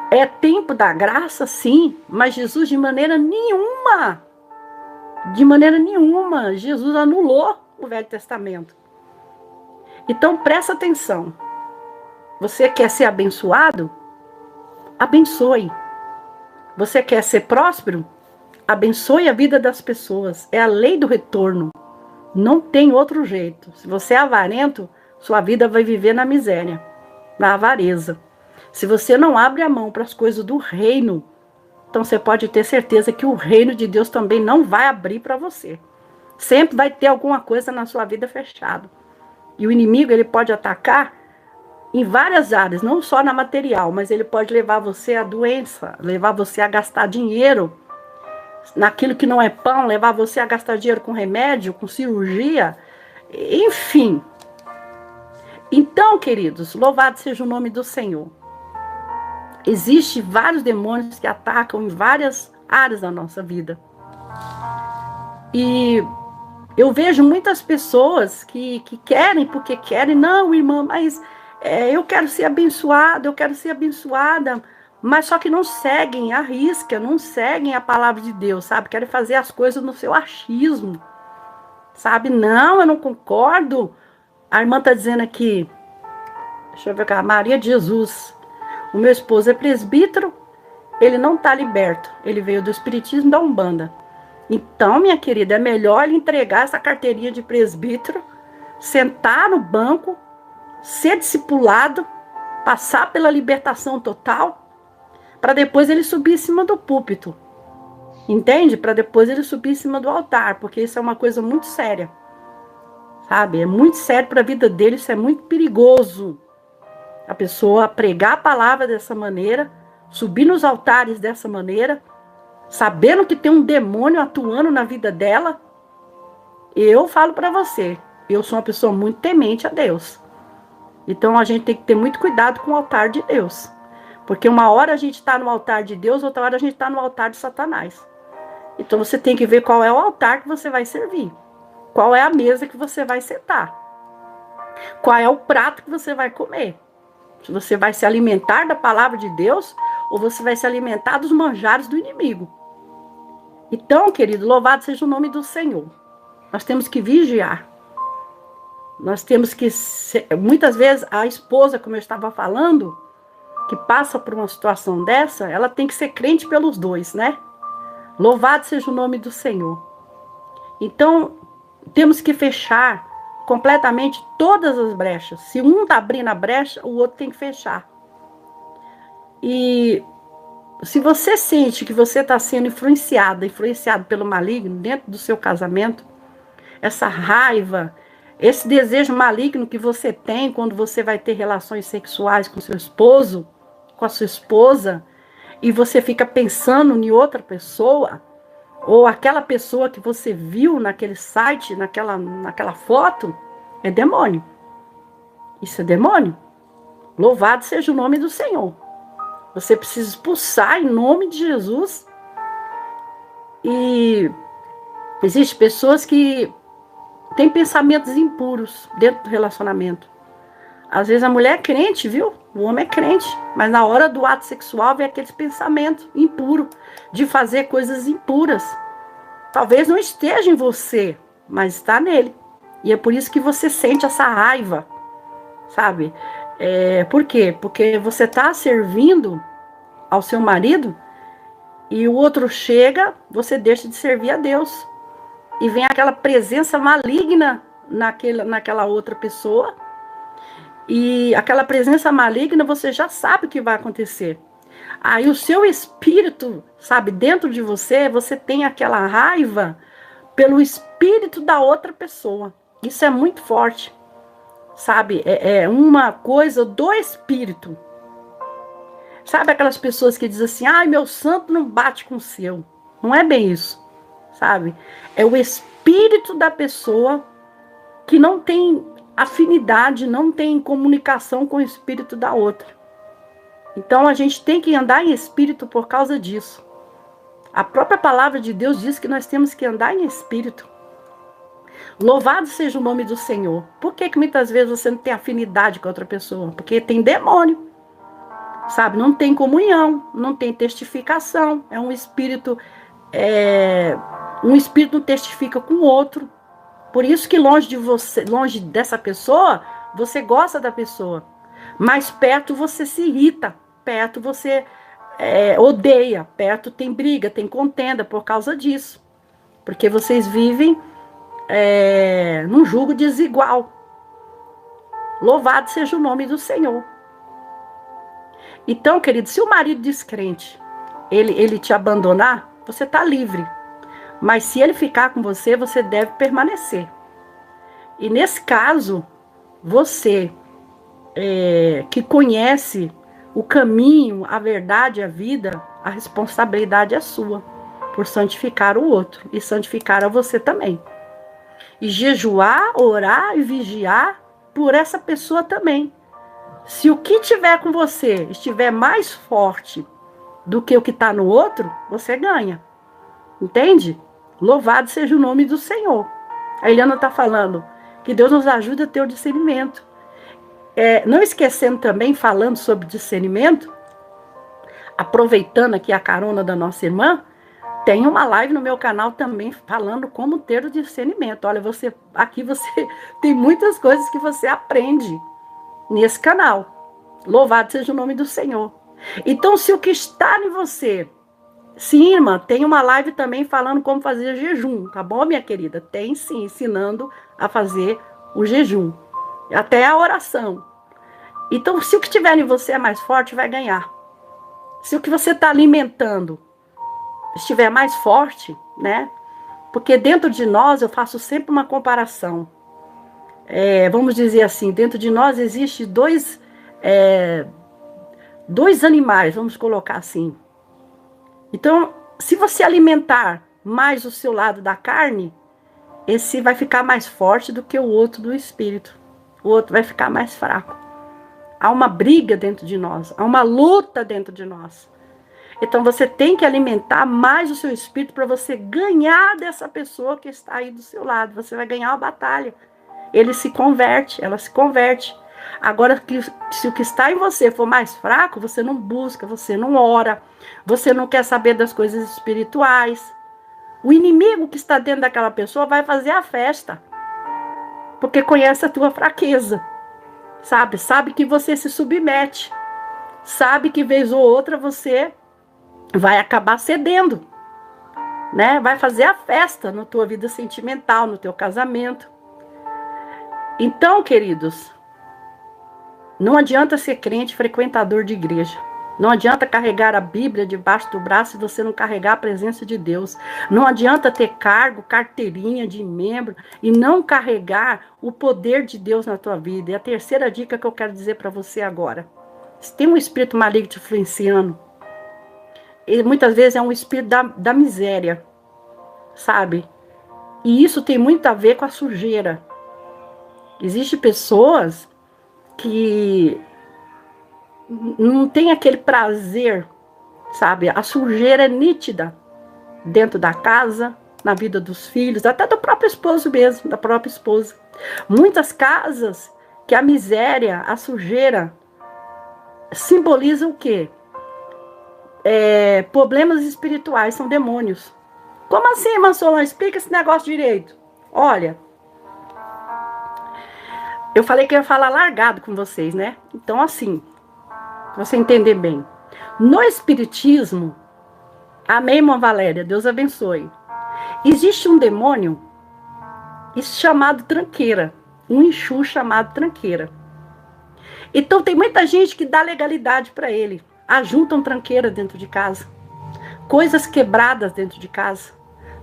é tempo da graça, sim, mas Jesus de maneira nenhuma, Jesus anulou o Velho Testamento. Então presta atenção. Você quer ser abençoado? Abençoe. Você quer ser próspero? abençoe a vida das pessoas. É a lei do retorno. Não tem outro jeito. Se você é avarento, sua vida vai viver na miséria, na avareza. Se você não abre a mão para as coisas do reino, então você pode ter certeza que o reino de Deus também não vai abrir para você. Sempre vai ter alguma coisa na sua vida fechada. E o inimigo, ele pode atacar em várias áreas, não só na material, mas ele pode levar você à doença, levar você a gastar dinheiro naquilo que não é pão, levar você a gastar dinheiro com remédio, com cirurgia, enfim. Então, queridos, louvado seja o nome do Senhor. Existem vários demônios que atacam em várias áreas da nossa vida. E eu vejo muitas pessoas que querem porque querem. Não, irmã, mas eu quero ser abençoada, eu quero ser abençoada. Mas só que não seguem a risca, não seguem a palavra de Deus, sabe? Querem fazer as coisas no seu achismo, sabe? Não, eu não concordo. A irmã está dizendo aqui, deixa eu ver cá, Maria de Jesus. O meu esposo é presbítero, ele não está liberto. Ele veio do espiritismo da Umbanda. Então, minha querida, é melhor ele entregar essa carteirinha de presbítero, sentar no banco, ser discipulado, passar pela libertação total, para depois ele subir em cima do púlpito. Entende? Para depois ele subir em cima do altar, porque isso é uma coisa muito séria. Sabe? É muito sério para a vida dele, isso é muito perigoso. A pessoa pregar a palavra dessa maneira, subir nos altares dessa maneira, sabendo que tem um demônio atuando na vida dela. Eu falo para você, eu sou uma pessoa muito temente a Deus. Então a gente tem que ter muito cuidado com o altar de Deus. Porque uma hora a gente está no altar de Deus, outra hora a gente está no altar de Satanás. Então você tem que ver qual é o altar que você vai servir. Qual é a mesa que você vai sentar. Qual é o prato que você vai comer. Se você vai se alimentar da palavra de Deus ou você vai se alimentar dos manjares do inimigo. Então, querido, louvado seja o nome do Senhor. Nós temos que vigiar. Nós temos que... Muitas vezes a esposa, como eu estava falando, que passa por uma situação dessa, ela tem que ser crente pelos dois, né? Louvado seja o nome do Senhor. Então, temos que fechar completamente todas as brechas. Se um está abrindo a brecha, o outro tem que fechar. E se você sente que você está sendo influenciado pelo maligno dentro do seu casamento, essa raiva, esse desejo maligno que você tem quando você vai ter relações sexuais com seu esposo, com a sua esposa, e você fica pensando em outra pessoa, ou aquela pessoa que você viu naquele site, naquela foto, é demônio. Isso é demônio. Louvado seja o nome do Senhor. Você precisa expulsar em nome de Jesus. E existem pessoas que têm pensamentos impuros dentro do relacionamento. Às vezes a mulher é crente, viu? O homem é crente. Mas na hora do ato sexual vem aqueles pensamentos impuros, de fazer coisas impuras. Talvez não esteja em você, mas está nele. E é por isso que você sente essa raiva, sabe? Por quê? Porque você está servindo ao seu marido e o outro chega, você deixa de servir a Deus. E vem aquela presença maligna naquela outra pessoa. E aquela presença maligna, você já sabe o que vai acontecer. Aí o seu espírito, sabe, dentro de você, você tem aquela raiva pelo espírito da outra pessoa. Isso é muito forte, sabe? É uma coisa do espírito. Sabe aquelas pessoas que dizem assim, ai, meu santo não bate com o seu. Não é bem isso, sabe? É o espírito da pessoa que não tem afinidade, não tem comunicação com o espírito da outra. Então a gente tem que andar em espírito por causa disso. A própria palavra de Deus diz que nós temos que andar em espírito. Louvado seja o nome do Senhor. Por que muitas vezes você não tem afinidade com outra pessoa? Porque tem demônio, sabe? Não tem comunhão, não tem testificação. É um espírito não testifica com o outro. Por isso que longe de você, longe dessa pessoa, você gosta da pessoa. Mais perto você se irrita. Perto você odeia. Perto tem briga, tem contenda por causa disso. Porque vocês vivem num jugo desigual. Louvado seja o nome do Senhor. Então, querido, se o marido descrente, ele te abandonar, você está livre. Mas se ele ficar com você, você deve permanecer. E nesse caso, você que conhece o caminho, a verdade, a vida, a responsabilidade é sua por santificar o outro e santificar a você também. E jejuar, orar e vigiar por essa pessoa também. Se o que tiver com você estiver mais forte do que o que está no outro, você ganha. Entende? Louvado seja o nome do Senhor. A Eliana está falando que Deus nos ajuda a ter o discernimento. Não esquecendo também, falando sobre discernimento, aproveitando aqui a carona da nossa irmã, tem uma live no meu canal também falando como ter o discernimento. Olha, aqui você tem muitas coisas que você aprende nesse canal. Louvado seja o nome do Senhor. Então, se o que está em você... Sim, irmã, tem uma live também falando como fazer jejum, tá bom, minha querida? Tem sim, ensinando a fazer o jejum. Até a oração. Então, se o que tiver em você é mais forte, vai ganhar. Se o que você está alimentando estiver mais forte, né? Porque dentro de nós, eu faço sempre uma comparação. Vamos dizer assim, dentro de nós existe dois animais, vamos colocar assim. Então, se você alimentar mais o seu lado da carne, esse vai ficar mais forte do que o outro do espírito. O outro vai ficar mais fraco. Há uma briga dentro de nós, há uma luta dentro de nós. Então, você tem que alimentar mais o seu espírito para você ganhar dessa pessoa que está aí do seu lado. Você vai ganhar uma batalha. Ele se converte, ela se converte. Agora, se o que está em você for mais fraco, você não busca, você não ora, você não quer saber das coisas espirituais. O inimigo que está dentro daquela pessoa vai fazer a festa, porque conhece a tua fraqueza, sabe que você se submete, sabe que vez ou outra você vai acabar cedendo, né? Vai fazer a festa na tua vida sentimental, no teu casamento. Então, queridos, não adianta ser crente, frequentador de igreja. Não adianta carregar a Bíblia debaixo do braço se você não carregar a presença de Deus. Não adianta ter cargo, carteirinha de membro e não carregar o poder de Deus na tua vida. E a terceira dica que eu quero dizer para você agora. Se tem um espírito maligno te influenciando, ele muitas vezes é um espírito da miséria, sabe? E isso tem muito a ver com a sujeira. Existem pessoas que não tem aquele prazer, sabe? A sujeira é nítida dentro da casa, na vida dos filhos, até do próprio esposo mesmo, da própria esposa. Muitas casas que a miséria, a sujeira, simbolizam o quê? Problemas espirituais, são demônios. Como assim, irmã Solange? Explica esse negócio direito. Olha, eu falei que eu ia falar largado com vocês, né? Então, assim, pra você entender bem. No Espiritismo, amém, irmã Valéria, Deus abençoe. Existe um demônio chamado tranqueira. Um Exu chamado tranqueira. Então, tem muita gente que dá legalidade para ele. Ajuntam tranqueira dentro de casa. Coisas quebradas dentro de casa.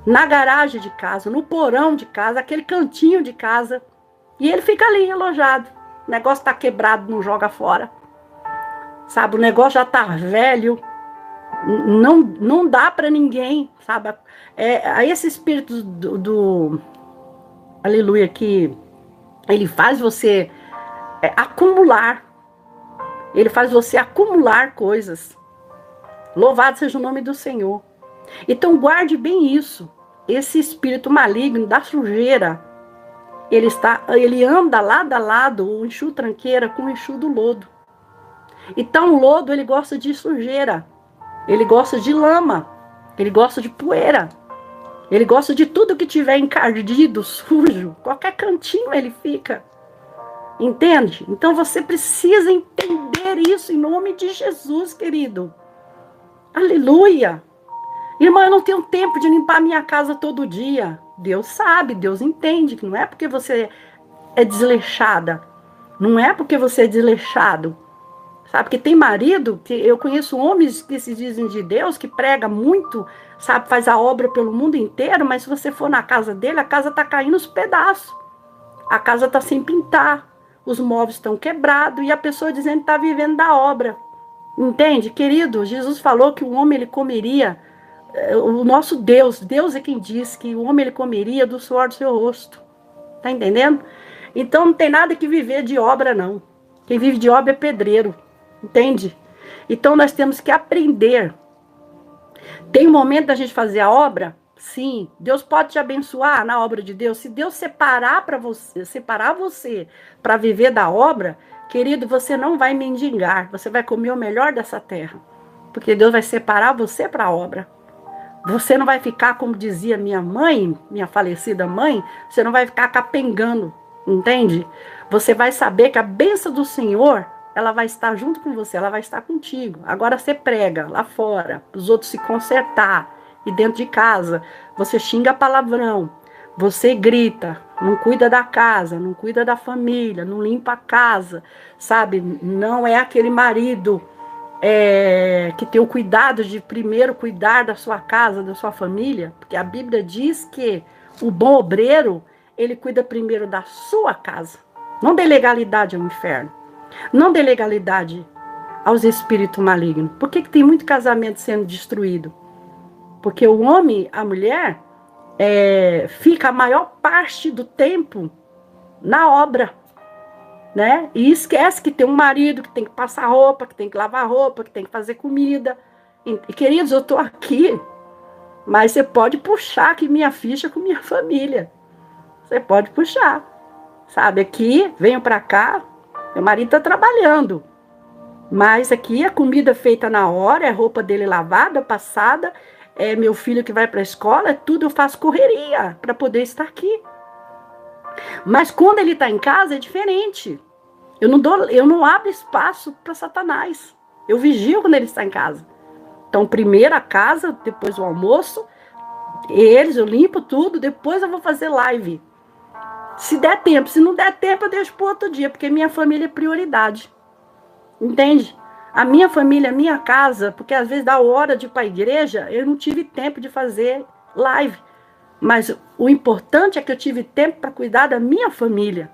Na garagem de casa, no porão de casa, aquele cantinho de casa. E ele fica ali, alojado. O negócio tá quebrado, não joga fora. Sabe, o negócio já tá velho. Não dá para ninguém, sabe? Aí esse espírito do aleluia, que ele faz você acumular. Ele faz você acumular coisas. Louvado seja o nome do Senhor. Então guarde bem isso. Esse espírito maligno da sujeira, ele anda lado a lado, o Exu tranqueira com o Exu do lodo. Então o lodo, ele gosta de sujeira. Ele gosta de lama. Ele gosta de poeira. Ele gosta de tudo que tiver encardido, sujo. Qualquer cantinho ele fica. Entende? Então você precisa entender isso em nome de Jesus, querido. Aleluia! Irmã, eu não tenho tempo de limpar minha casa todo dia. Deus sabe, Deus entende que não é porque você é desleixada. Não é porque você é desleixado. Sabe, porque tem marido, que eu conheço homens que se dizem de Deus, que prega muito, sabe, faz a obra pelo mundo inteiro, mas se você for na casa dele, a casa tá caindo aos pedaços. A casa tá sem pintar, os móveis estão quebrados e a pessoa dizendo que tá vivendo da obra. Entende? Querido, Jesus falou que o homem ele comeria, o nosso Deus, Deus é quem diz que o homem ele comeria do suor do seu rosto. Tá entendendo? Então não tem nada que viver de obra, não. Quem vive de obra é pedreiro. Entende? Então nós temos que aprender. Tem um momento da gente fazer a obra? Sim. Deus pode te abençoar na obra de Deus. Se Deus separar você para viver da obra, querido, você não vai mendigar. Você vai comer o melhor dessa terra. Porque Deus vai separar você para a obra. Você não vai ficar, como dizia minha mãe, minha falecida mãe, você não vai ficar capengando. Entende? Você vai saber que a bênção do Senhor, ela vai estar junto com você, ela vai estar contigo. Agora você prega lá fora, os outros se consertar. E dentro de casa, você xinga palavrão, você grita, não cuida da casa, não cuida da família, não limpa a casa, sabe? Não é aquele marido que tem o cuidado de primeiro cuidar da sua casa, da sua família. Porque a Bíblia diz que o bom obreiro, ele cuida primeiro da sua casa. Não dê legalidade ao inferno. Não dê legalidade aos espíritos malignos. Por que tem muito casamento sendo destruído? Porque o homem, a mulher, fica a maior parte do tempo na obra, né? E esquece que tem um marido que tem que passar roupa, que tem que lavar roupa, que tem que fazer comida. E queridos, eu estou aqui, mas você pode puxar aqui minha ficha com minha família. Você pode puxar, sabe? Aqui, venho para cá, meu marido está trabalhando, mas aqui a comida feita na hora, é roupa dele lavada, passada, é meu filho que vai para a escola, tudo eu faço correria para poder estar aqui. Mas quando ele está em casa é diferente. Eu não abro espaço para Satanás. Eu vigio quando ele está em casa. Então, primeiro a casa, depois o almoço, eu limpo tudo, depois eu vou fazer live. Se der tempo, se não der tempo, eu deixo para outro dia, porque minha família é prioridade. Entende? A minha família, a minha casa, porque às vezes dá hora de ir para a igreja, eu não tive tempo de fazer live. Mas o importante é que eu tive tempo para cuidar da minha família.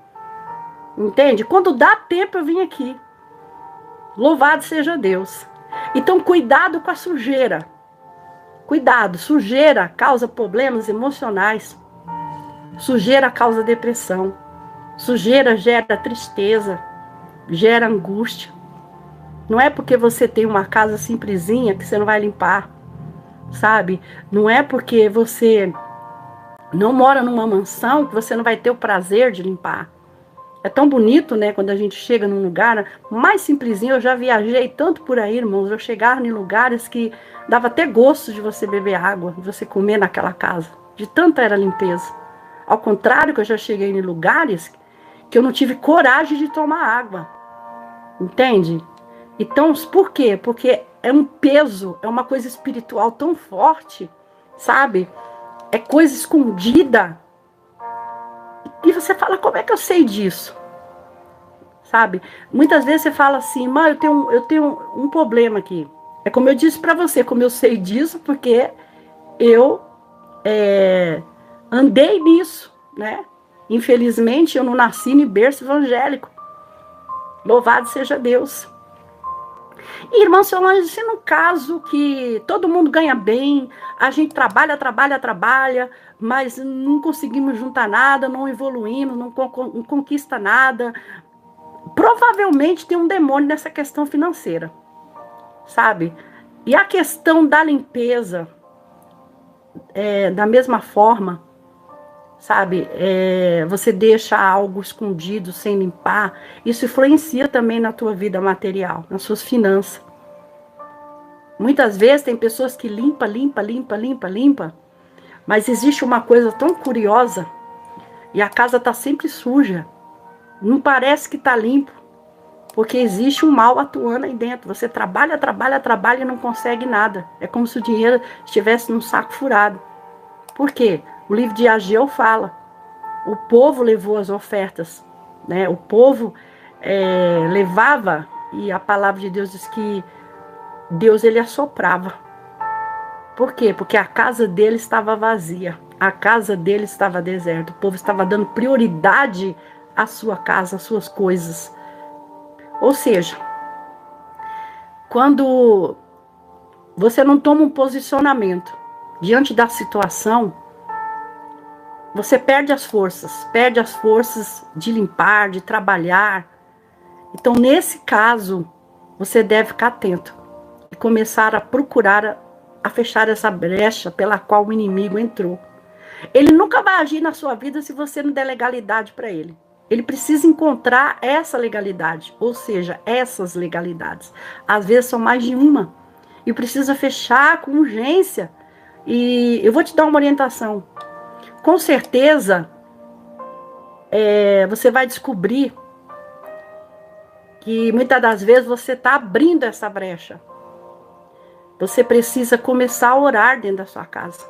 Entende? Quando dá tempo, eu vim aqui. Louvado seja Deus. Então, cuidado com a sujeira. Cuidado, sujeira causa problemas emocionais. Sujeira causa depressão. Sujeira gera tristeza, gera angústia. Não é porque você tem uma casa simplesinha que você não vai limpar, sabe? Não é porque você não mora numa mansão que você não vai ter o prazer de limpar. É tão bonito, né? Quando a gente chega num lugar mais simplesinho. Eu já viajei tanto por aí, irmãos. Eu chegava em lugares que dava até gosto de você beber água, de você comer naquela casa. De tanta era a limpeza. Ao contrário, que eu já cheguei em lugares que eu não tive coragem de tomar água. Entende? Então, por quê? Porque é um peso, é uma coisa espiritual tão forte, sabe? É coisa escondida. E você fala, como é que eu sei disso? Sabe? Muitas vezes você fala assim, mãe, eu tenho um problema aqui. É como eu disse para você, como eu sei disso, porque eu andei nisso, né? Infelizmente, eu não nasci em berço evangélico. Louvado seja Deus. E, irmão Solange, se no caso que todo mundo ganha bem, a gente trabalha, mas não conseguimos juntar nada, não evoluímos, não conquista nada, provavelmente tem um demônio nessa questão financeira, sabe? E a questão da limpeza, da mesma forma, sabe? Você deixa algo escondido sem limpar, isso influencia também na tua vida material, nas suas finanças. Muitas vezes tem pessoas que limpa, mas existe uma coisa tão curiosa, e a casa está sempre suja, não parece que está limpo, Porque existe um mal atuando aí dentro. Você trabalha, trabalha, trabalha e não consegue nada. É como se o dinheiro estivesse num saco furado. Por quê? O livro de Ageu fala. O povo levou as ofertas, né? O povo levava, e a palavra de Deus diz que Deus ele assoprava. Por quê? Porque a casa dele estava vazia. A casa dele estava deserta. O povo estava dando prioridade à sua casa, às suas coisas. Ou seja, quando você não toma um posicionamento diante da situação, você perde as forças de limpar, de trabalhar. Então, nesse caso, você deve ficar atento e começar a procurar a fechar essa brecha pela qual o inimigo entrou. Ele nunca vai agir na sua vida se você não der legalidade para ele. Ele precisa encontrar essa legalidade, ou seja, essas legalidades. Às vezes são mais de uma. E precisa fechar com urgência. E eu vou te dar uma orientação. Com certeza, você vai descobrir que muitas das vezes você está abrindo essa brecha. Você precisa começar a orar dentro da sua casa.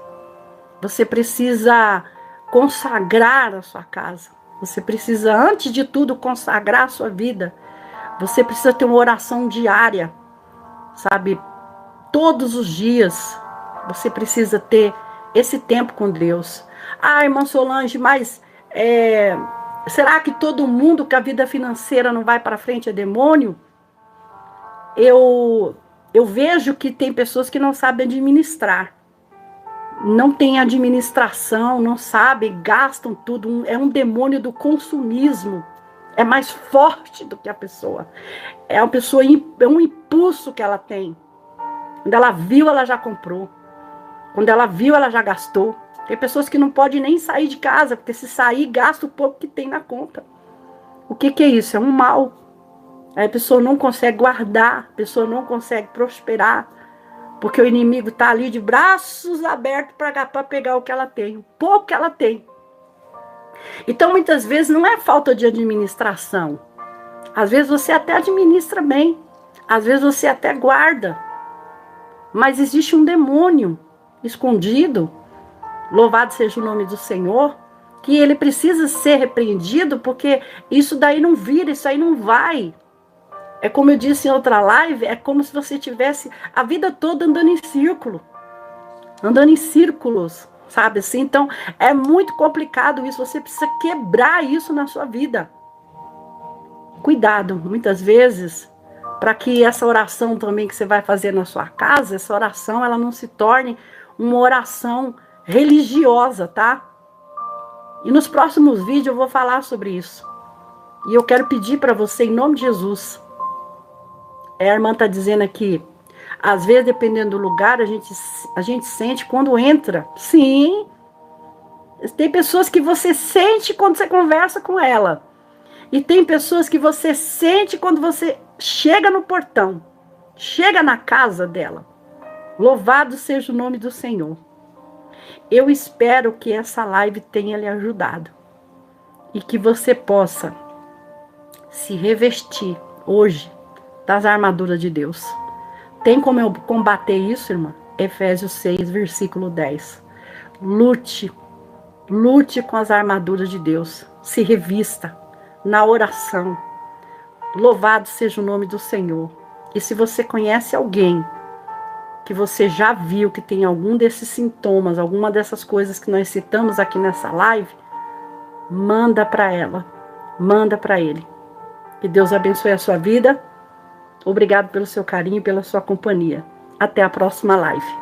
Você precisa consagrar a sua casa. Você precisa, antes de tudo, consagrar a sua vida. Você precisa ter uma oração diária, sabe? Todos os dias. Você precisa ter esse tempo com Deus. Ah, irmã Solange, mas será que todo mundo que a vida financeira não vai para frente é demônio? Eu vejo que tem pessoas que não sabem administrar. Não tem administração, não sabem, gastam tudo. É um demônio do consumismo. É mais forte do que a pessoa. É um impulso que ela tem. Quando ela viu, ela já comprou. Quando ela viu, ela já gastou. Tem pessoas que não podem nem sair de casa, porque se sair, gasta o pouco que tem na conta. O que é isso? É um mal. Aí a pessoa não consegue guardar, a pessoa não consegue prosperar, porque o inimigo está ali de braços abertos para pegar o que ela tem, o pouco que ela tem. Então, muitas vezes, não é falta de administração. Às vezes você até administra bem, às vezes você até guarda, mas existe um demônio escondido, louvado seja o nome do Senhor, que ele precisa ser repreendido, porque isso daí não vira, isso aí não vai. É como eu disse em outra live, é como se você tivesse a vida toda andando em círculo. Andando em círculos, sabe assim? Então, é muito complicado isso. Você precisa quebrar isso na sua vida. Cuidado, muitas vezes, para que essa oração também que você vai fazer na sua casa, essa oração, ela não se torne uma oração religiosa, tá? E nos próximos vídeos eu vou falar sobre isso. E eu quero pedir para você, em nome de Jesus, a irmã está dizendo aqui, às vezes, dependendo do lugar, a gente sente quando entra. Sim, tem pessoas que você sente quando você conversa com ela. E tem pessoas que você sente quando você chega no portão, chega na casa dela. Louvado seja o nome do Senhor. Eu espero que essa live tenha lhe ajudado. E que você possa se revestir hoje das armaduras de Deus. Tem como eu combater isso, irmã? Efésios 6, versículo 10. Lute com as armaduras de Deus. Se revista na oração. Louvado seja o nome do Senhor. E se você conhece alguém que você já viu que tem algum desses sintomas, alguma dessas coisas que nós citamos aqui nessa live, manda para ela, manda para ele. Que Deus abençoe a sua vida. Obrigado pelo seu carinho e pela sua companhia. Até a próxima live.